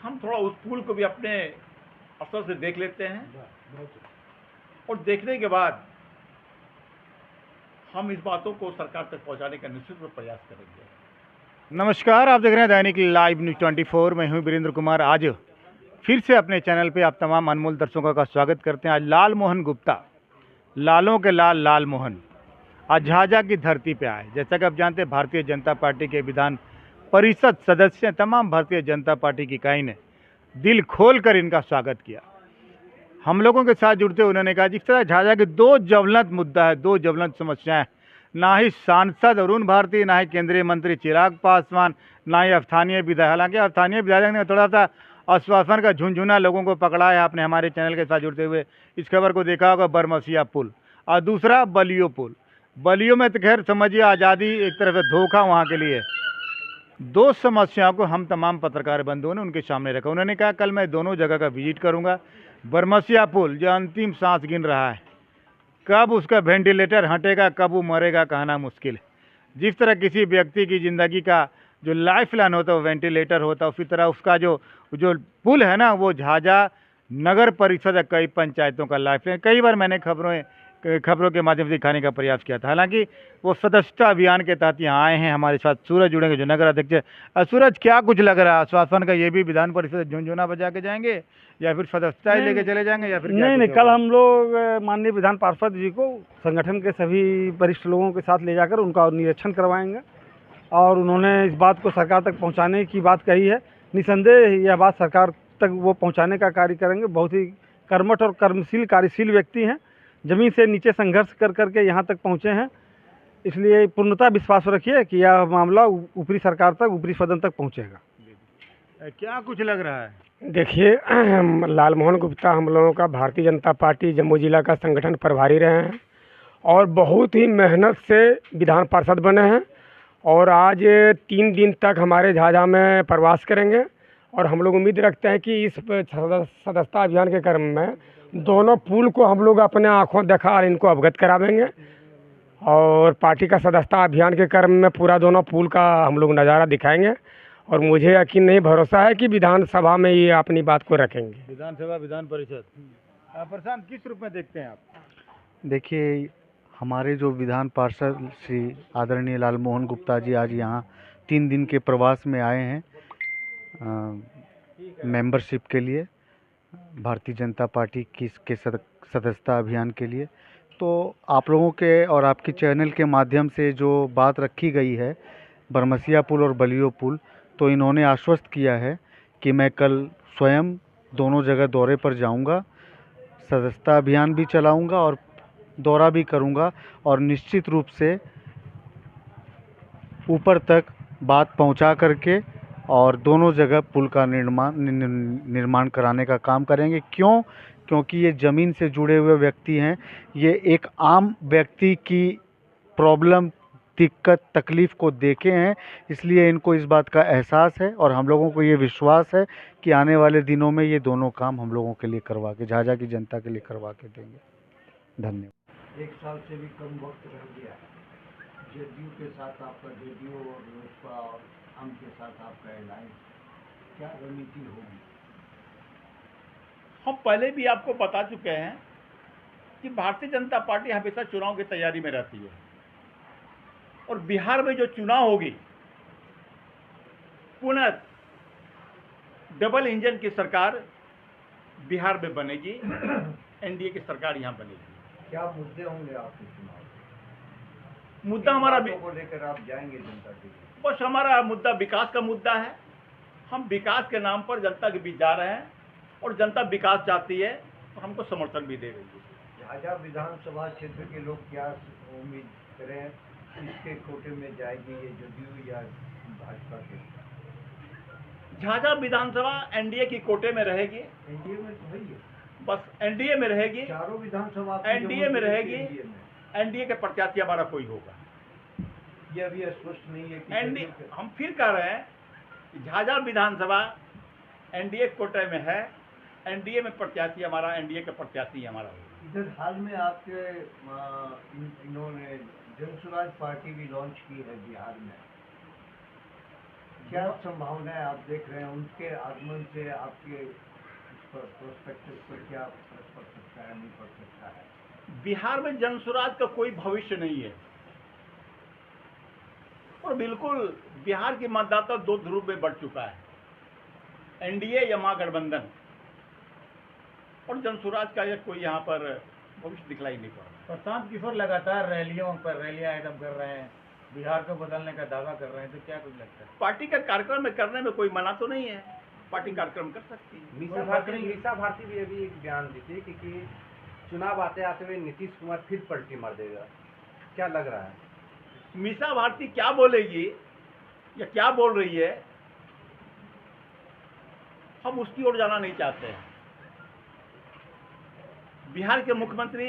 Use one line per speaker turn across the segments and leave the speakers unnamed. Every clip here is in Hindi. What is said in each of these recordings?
हम थोड़ा उस पुल को भी अपने अवसर से देख लेते हैं और देखने के बाद हम इस बातों को सरकार तक पहुंचाने का निश्चित रूप से प्रयास करेंगे।
नमस्कार, आप देख रहे हैं दैनिक लाइव न्यूज 24। मैं हूं वीरेंद्र कुमार। आज फिर से अपने चैनल पे आप तमाम अनमोल दर्शकों का स्वागत करते हैं। आज लाल मोहन गुप्ता, लालों के लाल लाल मोहन, आज झाझा की धरती पे आए। जैसा कि आप जानते हैं, भारतीय जनता पार्टी के विधान परिषद सदस्य, तमाम भारतीय जनता पार्टी की इकाई ने दिल खोल कर इनका स्वागत किया। हम लोगों के साथ जुड़ते हुए उन्होंने कहा, जिस तरह झाझा के दो ज्वलंत मुद्दा है, दो ज्वलंत समस्याएं, ना ही सांसद अरुण भारती, ना ही केंद्रीय मंत्री चिराग पासवान, ना ही स्थानीय विधायक। हालांकि स्थानीय विधायक ने थोड़ा सा आश्वासन का झुंझुना लोगों को पकड़ा है। आपने हमारे चैनल के साथ जुड़ते हुए इस खबर को देखा होगा, बरमसिया पुल, और दूसरा बलियो पुल। बलियो में तो खैर समझिए आज़ादी एक तरह से धोखा वहाँ के लिए। दो समस्याओं को हम तमाम पत्रकार बंधुओं ने उनके सामने रखा। उन्होंने कहा, कल मैं दोनों जगह का विजिट करूंगा। बरमसिया पुल जो अंतिम सांस गिन रहा है, कब उसका वेंटिलेटर हटेगा, कब वो मरेगा, कहना मुश्किल है। जिस तरह किसी व्यक्ति की ज़िंदगी का जो लाइफ लाइन होता है वो वेंटिलेटर होता है, उसी तरह उसका जो जो पुल है ना, वो झाझा नगर परिषद है, कई पंचायतों का लाइफ लाइन। कई बार मैंने खबरों के माध्यम से दिखाने का प्रयास किया था। हालांकि वो सदस्यता अभियान के तहत यहाँ आए हैं। हमारे साथ सूरज जुड़ेंगे, जो नगर अध्यक्ष है। सूरज, क्या कुछ लग रहा है आश्वासन का? ये भी विधान परिषद झुंझुना बजा के जाएंगे या फिर सदस्यता ही लेके चले जाएंगे या फिर
नहीं, कल हम लोग माननीय विधान पार्षद जी को संगठन के सभी वरिष्ठ लोगों के साथ ले जाकर उनका निरीक्षण करवाएंगे और उन्होंने इस बात को सरकार तक पहुंचाने की बात कही है। निसंदेह यह बात सरकार तक वो पहुंचाने का कार्य करेंगे। बहुत ही कर्मठ और कर्मशील कार्यशील व्यक्ति हैं, जमीन से नीचे संघर्ष कर करके यहाँ तक पहुँचे हैं। इसलिए पूर्णतः विश्वास रखिए कि यह मामला ऊपरी सरकार तक, ऊपरी सदन तक पहुँचेगा।
क्या कुछ लग रहा है?
देखिए, लाल मोहन गुप्ता हम लोगों का भारतीय जनता पार्टी जम्मू जिला का संगठन प्रभारी रहे हैं और बहुत ही मेहनत से विधान पार्षद बने हैं और आज 3 दिन तक हमारे झाझा में प्रवास करेंगे और हम लोग उम्मीद रखते हैं कि इस सदस्यता अभियान के क्रम में दोनों पुल को हम लोग अपने आँखों देखा और इनको अवगत करावेंगे और पार्टी का सदस्यता अभियान के क्रम में पूरा दोनों पुल का हम लोग नज़ारा दिखाएंगे और मुझे यकीन नहीं, भरोसा है कि विधानसभा में ये अपनी बात को रखेंगे।
विधानसभा विधान परिषद प्रशांत, किस रूप में देखते हैं आप?
देखिए, हमारे जो विधान पार्षद श्री आदरणीय लाल मोहन गुप्ता जी आज यहाँ 3 दिन के प्रवास में आए हैं मेंबरशिप के लिए, भारतीय जनता पार्टी के सदस्यता अभियान के लिए। तो आप लोगों के और आपके चैनल के माध्यम से जो बात रखी गई है बरमसिया पुल और बलियो पुल, तो इन्होंने आश्वस्त किया है कि मैं कल स्वयं दोनों जगह दौरे पर जाऊंगा, सदस्यता अभियान भी चलाऊंगा और दौरा भी करूंगा और निश्चित रूप से ऊपर तक बात पहुंचा करके और दोनों जगह पुल का निर्माण कराने का काम करेंगे। क्योंकि ये ज़मीन से जुड़े हुए व्यक्ति हैं। ये एक आम व्यक्ति की प्रॉब्लम, दिक्कत, तकलीफ़ को देखे हैं, इसलिए इनको इस बात का एहसास है और हम लोगों को ये विश्वास है कि आने वाले दिनों में ये दोनों काम हम लोगों के लिए करवा के, झाझा की जनता के लिए करवा के देंगे। धन्यवाद।
1 साल से भी कम वक्त रह गया है। जेडीयू के साथ आपका, जेडीयू और लोजपा और हम के साथ आपका अलायंस, क्या रणनीति होगी?
हम पहले भी आपको बता चुके हैं कि भारतीय जनता पार्टी हमेशा चुनाव की तैयारी में रहती है और बिहार में जो चुनाव होगी, पुनः डबल इंजन की सरकार बिहार में बनेगी, एनडीए की सरकार यहाँ बनेगी।
क्या मुद्दे होंगे आपके चुनाव?
मुद्दा हमारा
को लेकर आप जाएंगे जनता के लिए?
बस हमारा मुद्दा विकास का मुद्दा है। हम विकास के नाम पर जनता के बीच जा रहे हैं और जनता विकास चाहती है तो हमको समर्थन भी दे रही है।
झाझा विधानसभा क्षेत्र के लोग क्या उम्मीद करें, किसके कोटे में जाएगी ये, जेडीयू या भाजपा के?
झाझा विधानसभा एनडीए की कोटे में रहेगी।
एनडीए में तो है ही है।
बस एनडीए में रहेगी,
चारों विधानसभा
एनडीए में रहेगी। एनडीए के प्रत्याशी हमारा कोई होगा,
ये अभी स्पष्ट नहीं है कि
एनडीए। हम फिर कह रहे हैं कि झाझा विधानसभा एनडीए कोटे में है, एनडीए में प्रत्याशी हमारा, एनडीए का प्रत्याशी हमारा होगा।
इधर हाल में आपके इन्होंने जन स्वराज पार्टी भी लॉन्च की है बिहार में। क्या संभावनाएं आप देख रहे हैं उनके आगमन से? आपके प्रोस्पेक्टिव पर क्या फर्क पड़ सकता है, नहीं पड़ सकता है?
बिहार में जनसुराज का कोई भविष्य नहीं है और बिल्कुल बिहार की मतदाता दो ध्रुव में बढ़ चुका है, एनडीए या महागठबंधन, और जनसुराज का यह कोई यहाँ पर भविष्य दिखलाई नहीं पड़ रहा।
प्रशांत किशोर लगातार रैलियां एकदम कर रहे हैं, बिहार को बदलने का दावा कर रहे हैं, तो क्या कुछ लगता है?
पार्टी का कार्यक्रम में करने में कोई मना तो नहीं है, पार्टी कार्यक्रम कर सकती है।
मीसा भारती भी अभी एक बयान दी थी कि चुनाव आते आते हुए नीतीश कुमार फिर पलटी मार देगा, क्या लग रहा है?
मीसा भारती क्या बोलेगी या क्या बोल रही है, हम उसकी ओर जाना नहीं चाहते हैं। बिहार के मुख्यमंत्री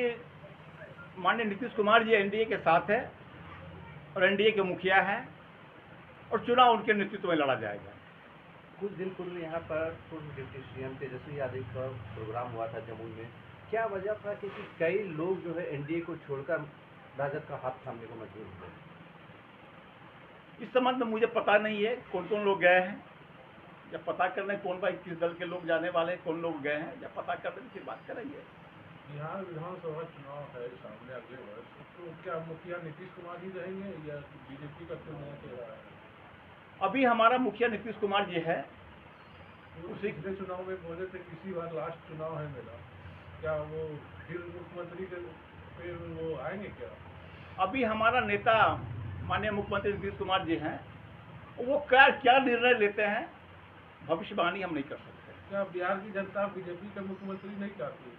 माननीय नीतीश कुमार जी एनडीए के साथ है और एनडीए के मुखिया हैं और चुनाव उनके नेतृत्व में लड़ा जाएगा।
कुछ दिन पूर्व यहाँ पर पूर्व डिप्टी सीएम तेजस्वी यादव का प्रोग्राम हुआ था जमुई में, क्या वजह था कि कई लोग जो है एनडीए को छोड़कर राजद का हाथ थामने को मजबूर हुए?
इस संबंध में मुझे पता नहीं है कौन कौन लोग गए हैं, या पता करने कौन भाई किस दल के लोग जाने वाले हैं, कौन लोग गए हैं, या पता करने की बात करेंगे।
बिहार विधानसभा चुनाव है सामने अगले वर्ष, तो क्या मुखिया नीतीश कुमार ही रहेंगे या बीजेपी का कोई नया चेहरा है?
अभी हमारा मुखिया नीतीश कुमार जी है।
उसी पिछले चुनाव में बोले थे कि इसी बार लास्ट चुनाव है मेरा, क्या वो फिर मुख्यमंत्री के फिर वो आएंगे क्या?
अभी हमारा नेता माननीय मुख्यमंत्री नीतीश कुमार जी हैं, वो क्या निर्णय लेते हैं भविष्यवाणी हम नहीं कर सकते।
क्या बिहार की जनता बीजेपी का मुख्यमंत्री नहीं चाहती?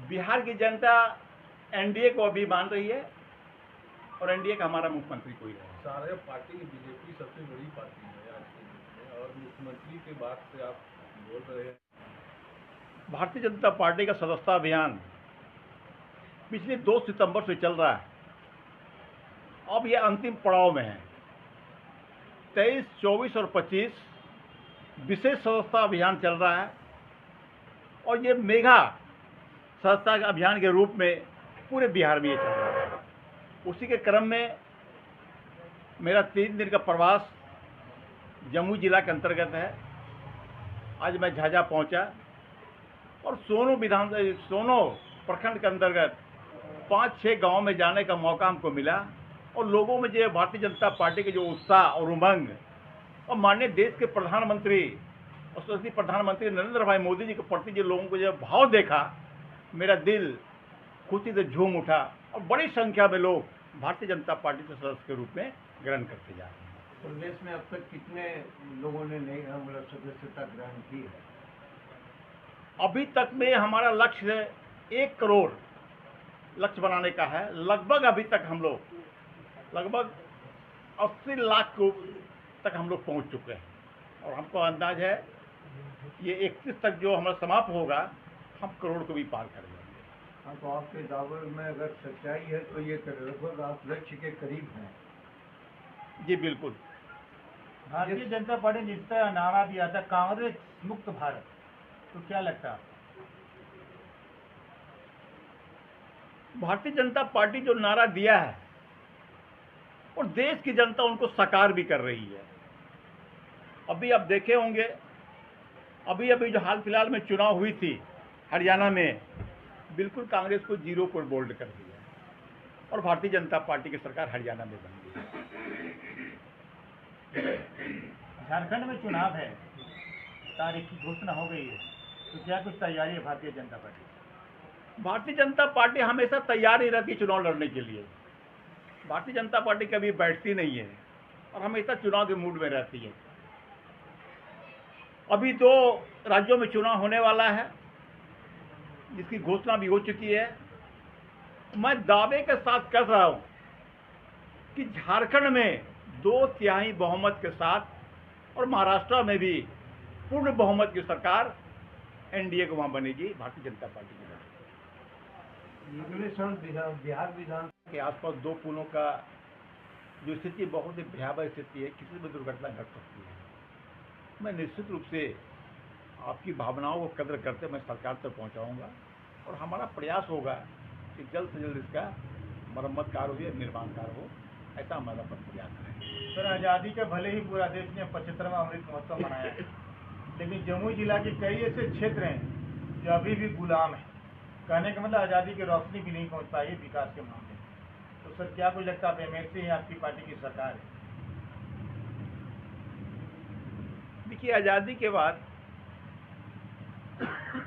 बिहार की जनता एनडीए को अभी मान रही है और एनडीए का हमारा मुख्यमंत्री कोई है।
सारे पार्टी बीजेपी सबसे बड़ी पार्टी है आज के युग में, और मुख्यमंत्री के बात से आप बोल रहे हैं।
भारतीय जनता पार्टी का सदस्यता अभियान पिछले 2 सितंबर से चल रहा है, अब यह अंतिम पड़ाव में है। 23, 24 और 25 विशेष सदस्यता अभियान चल रहा है और ये मेगा सदस्यता अभियान के रूप में पूरे बिहार में ये चल रहा है। उसी के क्रम में मेरा 3 दिन का प्रवास जमुई जिला के अंतर्गत है। आज मैं झाझा पहुंचा और सोनो प्रखंड के अंतर्गत 5-6 गांव में जाने का मौका हमको मिला और लोगों में जो भारतीय जनता पार्टी के जो उत्साह और उमंग और माननीय देश के प्रधानमंत्री और सदस्य प्रधानमंत्री नरेंद्र भाई मोदी जी के प्रति जो लोगों को जो भाव देखा, मेरा दिल खुशी से झूम उठा और बड़ी संख्या में लोग भारतीय जनता पार्टी के सदस्य के रूप में ग्रहण करते जा रहे हैं।
प्रदेश में अब तक कितने लोगों ने नई सदस्यता ग्रहण की है?
अभी तक में हमारा लक्ष्य 1 करोड़ लक्ष्य बनाने का है। लगभग अभी तक हम लोग लगभग 80 लाख को तक हम लोग पहुंच चुके हैं और हमको अंदाज है ये 31 तक जो हमारा समाप्त होगा हम करोड़ को भी पार कर लेंगे।
हाँ, तो आपके दावे में अगर सच्चाई है तो ये लगभग आप लक्ष्य के करीब हैं।
जी बिल्कुल।
भारतीय जनता पार्टी ने जिस तरह नारा दिया था कांग्रेस मुक्त भारत, तो क्या लगता है?
भारतीय जनता पार्टी जो नारा दिया है और देश की जनता उनको साकार भी कर रही है। अभी आप देखे होंगे, अभी जो हाल फिलहाल में चुनाव हुई थी हरियाणा में, बिल्कुल कांग्रेस को 0 पर बोल्ड कर दिया और भारतीय जनता पार्टी की सरकार हरियाणा में बन गई।
झारखंड में चुनाव है, तारीख की घोषणा हो गई है, तो क्या कुछ तैयारी है भारतीय जनता पार्टी?
भारतीय जनता पार्टी हमेशा तैयार ही रहती चुनाव लड़ने के लिए। भारतीय जनता पार्टी कभी बैठती नहीं है और हमेशा चुनाव के मूड में रहती है। अभी 2 राज्यों में चुनाव होने वाला है जिसकी घोषणा भी हो चुकी है। मैं दावे के साथ कह रहा हूं कि झारखंड में 2/3 बहुमत के साथ और महाराष्ट्र में भी पूर्ण बहुमत की सरकार एनडीए को वहां बनेगी, भारतीय जनता पार्टी की।
बिहार विधान
के आसपास 2 पुलों का जो स्थिति बहुत ही भयावह स्थिति है, किसी भी दुर्घटना घट सकती है। मैं निश्चित रूप से आपकी भावनाओं को कदर करते मैं सरकार तक पहुंचाऊंगा और हमारा प्रयास होगा कि जल्द से जल्द इसका मरम्मत कार्य हो या निर्माण कार्य हो ऐसा हमारा प्रयास है।
सर, आज़ादी के भले ही पूरा देश ने 75वां अमृत महोत्सव मनाया है, लेकिन जमुई जिला के कई ऐसे क्षेत्र हैं जो अभी भी गुलाम हैं। कहने का मतलब आज़ादी की रोशनी भी नहीं पहुंच पाई है विकास के मामले में। तो सर, क्या कुछ लगता है, आप एमएलसी हैं, आपकी पार्टी की सरकार है?
देखिए, आज़ादी के बाद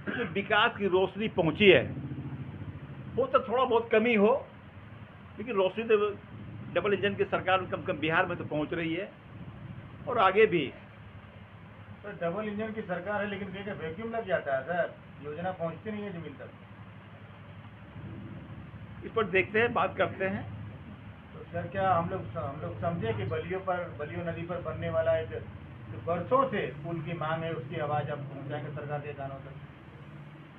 जो विकास की रोशनी पहुंची है, हो तो थोड़ा बहुत कमी हो, लेकिन रोशनी तो डबल इंजन की सरकार कम कम बिहार में तो पहुंच रही है और आगे भी।
सर, डबल इंजन की सरकार है, लेकिन कहीं वैक्यूम लग जाता है सर, योजना पहुंचती नहीं है जमीन तक।
इस पर देखते हैं, बात करते हैं।
तो सर, क्या हम लोग समझे कि बलियो नदी पर बनने वाला एक जो बरसों से पुल की मांग है, उसकी आवाज़ अब पहुँचाएंगे सरकार के कानों तक?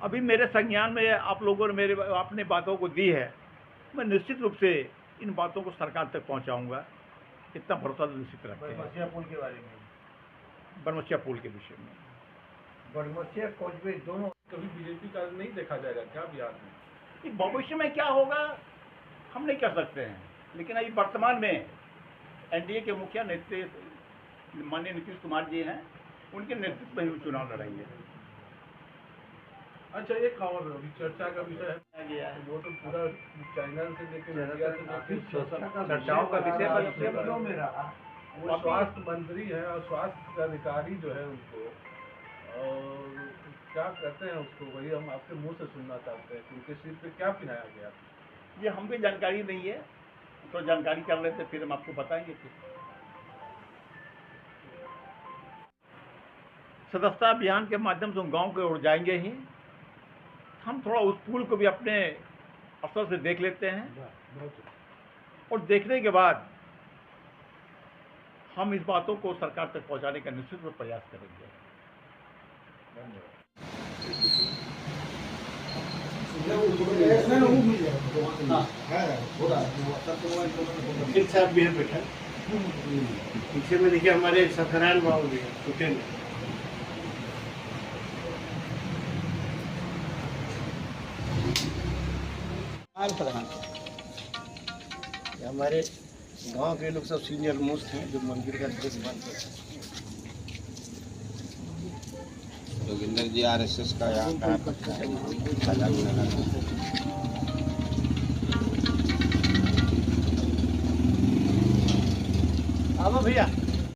अभी मेरे संज्ञान में आप लोगों ने अपने बातों को दी है, मैं निश्चित रूप से इन बातों को सरकार तक पहुंचाऊंगा। इतना भरोसा तो निश्चित रखते हैं।
बरमसिया पुल के बारे में,
बरमसिया पुल के विषय में,
बरमसिया कोचबेज दोनों
कभी बीजेपी का नहीं देखा जाएगा क्या बिहार में?
कि भविष्य में क्या होगा हम नहीं कर सकते हैं, लेकिन अभी वर्तमान में एनडीए के मुखिया नेतृत्व माननीय नीतीश कुमार जी हैं, उनके नेतृत्व में ही चुनाव लड़ेंगे।
अच्छा, एक और अभी चर्चा का विषय है, वो तो पूरा चैनल से लेकर मीडिया से लेकर
चर्चाओं का विषय
में रहा।
वो स्वास्थ्य मंत्री है और स्वास्थ्य अधिकारी जो है उनको, और क्या कहते हैं उसको, वही हम आपके मुंह से सुनना चाहते हैं कि उनके सिर पे क्या पिनाया गया।
ये हमको जानकारी नहीं है, तो जानकारी कर लेते फिर हम आपको बताएंगे। सदस्यता अभियान के माध्यम से हम गांव के ओर जाएंगे ही। हम थोड़ा उस पुल को भी अपने अवसर से देख लेते हैं, और देखने के बाद हम इस बातों को सरकार तक पहुंचाने का निश्चित रूप से प्रयास करेंगे।
साहब भी है बैठा, पीछे में देखिए हमारे सत्यनारायण बाबू भी है, छोटे में।
प्रधान हमारे गांव के लोग सब सीनियर मोस्ट हैं जो मंदिर का देखभाल करते हैं।
जोगिंदर जी आरएसएस का यहाँ का
अब भैया